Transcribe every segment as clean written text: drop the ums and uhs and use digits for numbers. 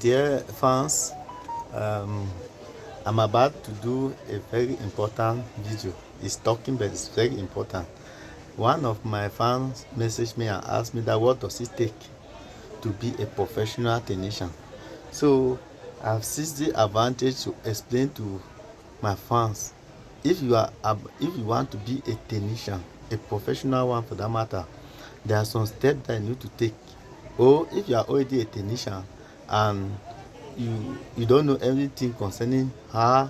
Dear fans, um, I'm about to do a very important video. It's talking, but it's very important. One of my fans messaged me and asked me that what does it take to be a professional technician. So I've seized the advantage to explain to my fans, if you want to be a technician, a professional one for that matter, there are some steps that you need to take. Or if you are already a technician and you don't know anything concerning how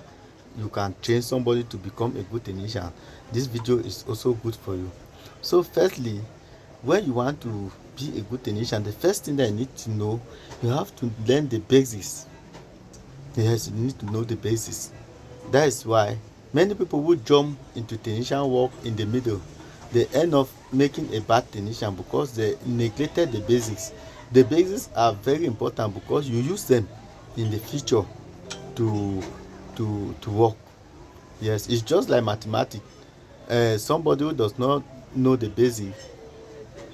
you can train somebody to become a good technician, this video is also good for you. So firstly, when you want to be a good technician, the first thing that you need to know, you have to learn the basics. Yes, you need to know the basics. That is why many people who jump into technician work in the middle, they end up making a bad technician because they neglected the basics. The basics are very important because you use them in the future to work. Yes, it's just like mathematics. Somebody who does not know the basic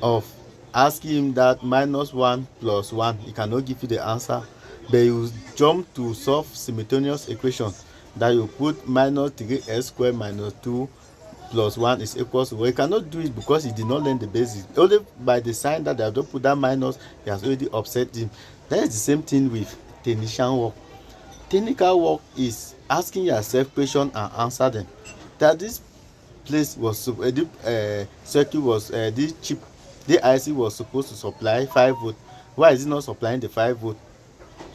of asking him that -1 plus 1, he cannot give you the answer, but you jump to solve simultaneous equation that you put -3x squared minus 2 plus 1 is equals to 1. He cannot do it because he did not learn the basics. Only by the sign that they have just put that minus, he has already upset him. That is the same thing with technician work. Technical work is asking yourself question and answer them. That this place was circuit was this chip, the IC was supposed to supply 5 volt. Why is it not supplying the 5 volt?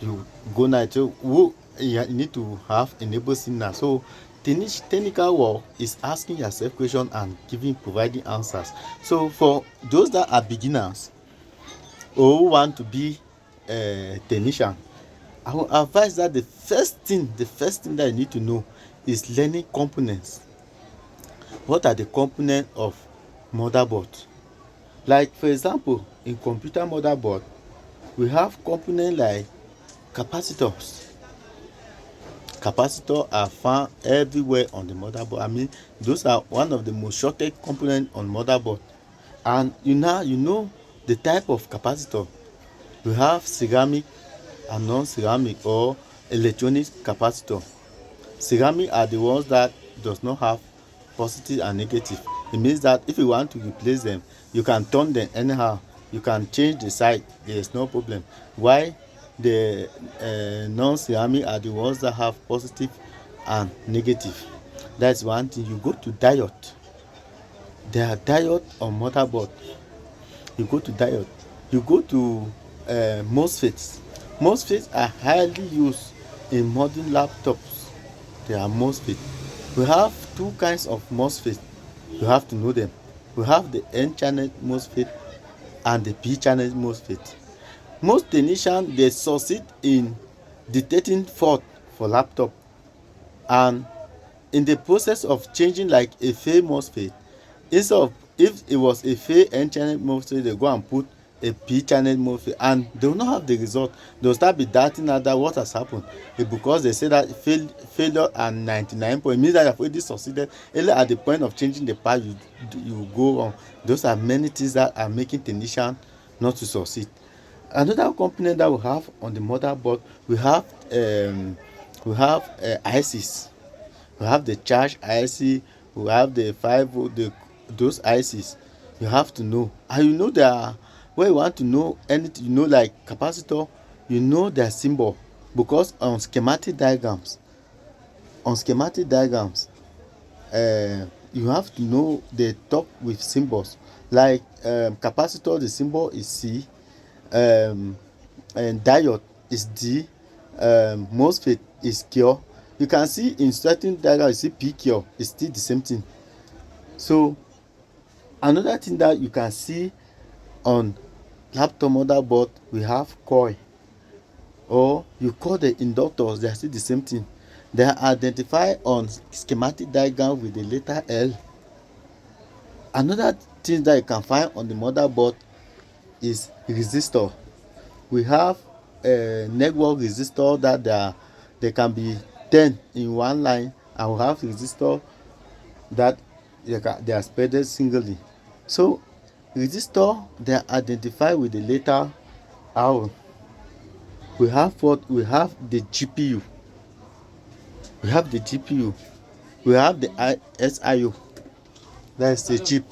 You go now to who you need to have enable signal. So technical work is asking yourself question and providing answers. So for those that are beginners or who want to be a technician, I will advise that the first thing that you need to know is learning components. What are the components of motherboard? Like for example, in computer motherboard, we have components like capacitors. Capacitors are found everywhere on the motherboard. I mean, those are one of the most shortest components on motherboard. And you know the type of capacitor. We have ceramic and non-ceramic or electronic capacitor. Ceramic are the ones that does not have positive and negative. It means that if you want to replace them, you can turn them anyhow, you can change the side, there is no problem. Why the non-ceramic are the ones that have positive and negative. That's one thing. You go to diode. There are diode on motherboard. You go to diode. You go to MOSFETs. MOSFETs are highly used in modern laptops. They are MOSFET. We have two kinds of MOSFET. You have to know them. We have the N-channel MOSFET and the P-channel MOSFET. Most technicians, they succeed in detecting fault for laptop, and in the process of changing like a failed MOSFET, instead of, if it was a failed N-channel MOSFET, they go and put a P-channel MOSFET and they will not have the result. They will start be doubting that what has happened. It's because they say that failure and 99 point means that you have already succeeded. Only at the point of changing the part you go wrong. Those are many things that are making technician not to succeed. Another component that we have on the motherboard, we have ICs. We have the charge IC, we have the 5 volt, those ICs. You have to know, and you know that when you want to know anything, you know, like capacitor, you know their symbol, because on schematic diagrams, you have to know they talk with symbols. Like capacitor, the symbol is C, and diode is D, MOSFET is Q. You can see in certain diagram you see PQ, it's still the same thing. So another thing that you can see on laptop motherboard, we have coil, or you call the inductors, they are still the same thing. They are identified on schematic diagram with the letter L. Another thing that you can find on the motherboard is resistor. We have a network resistor that they can be 10 in one line, and we have resistor that they are spread singly. So resistor, they are identified with the letter R. We have what? We have the GPU. We have the GPU. We have the SIO. That's the chip.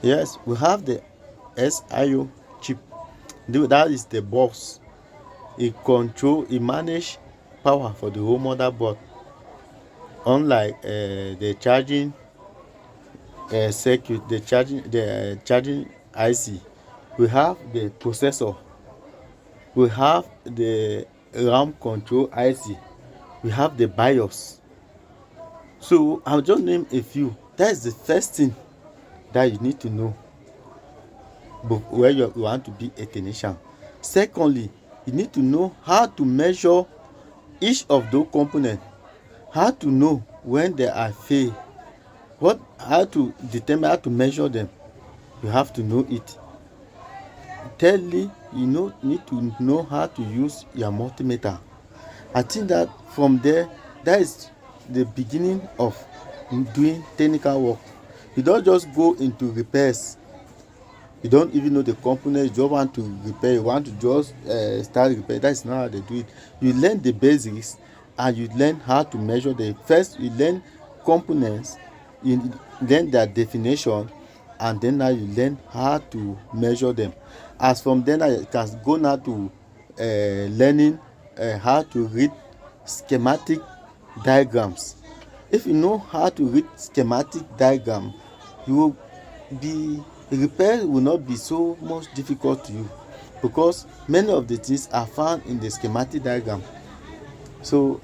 Yes, we have the SIO chip. That is the box. It manage power for the whole motherboard. Unlike the charging circuit, the charging IC, we have the processor, we have the RAM control IC, we have the BIOS. So I'll just name a few. That is the first thing that you need to know where you want to be a technician. Secondly, you need to know how to measure each of those components, how to know when they are fail, how to determine, how to measure them. You have to know it. Thirdly, need to know how to use your multimeter. I think that from there, that is the beginning of doing technical work. You don't just go into repairs. You don't even know the component. You don't want to repair. You want to just start repair. That's not how they do it. You learn the basics and you learn how to measure them. First, you learn components. You learn their definition, and then now you learn how to measure them. As from then, you can go now to learning how to read schematic diagrams. If you know how to read schematic diagram, you will be repair will not be so much difficult to you, because many of the things are found in the schematic diagram. So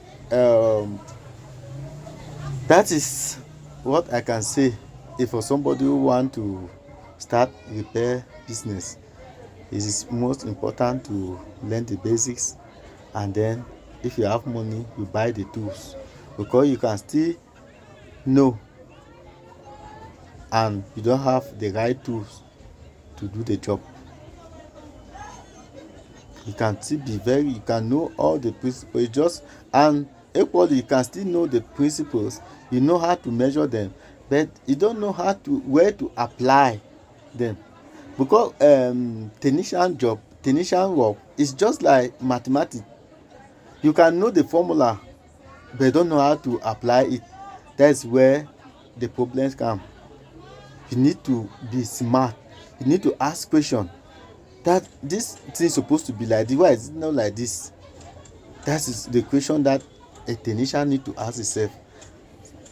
that is what I can say. If for somebody who want to start repair business, it is most important to learn the basics, and then if you have money, you buy the tools, because you can still know and you don't have the right tools to do the job. You can still be you can know all the principles, and equally you can still know the principles. You know how to measure them, but you don't know where to apply them, because technician work is just like mathematics. You can know the formula but you don't know how to apply it. That's where the problems come. You need to be smart. You need to ask questions. That this thing is supposed to be like this, why is it not like this? That is the question that a technician need to ask himself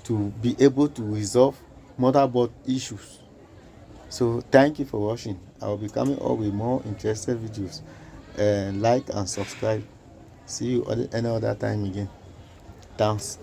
to be able to resolve motherboard issues. So thank you for watching. I will be coming up with more interesting videos. Like and subscribe. See you any other time again. Thanks.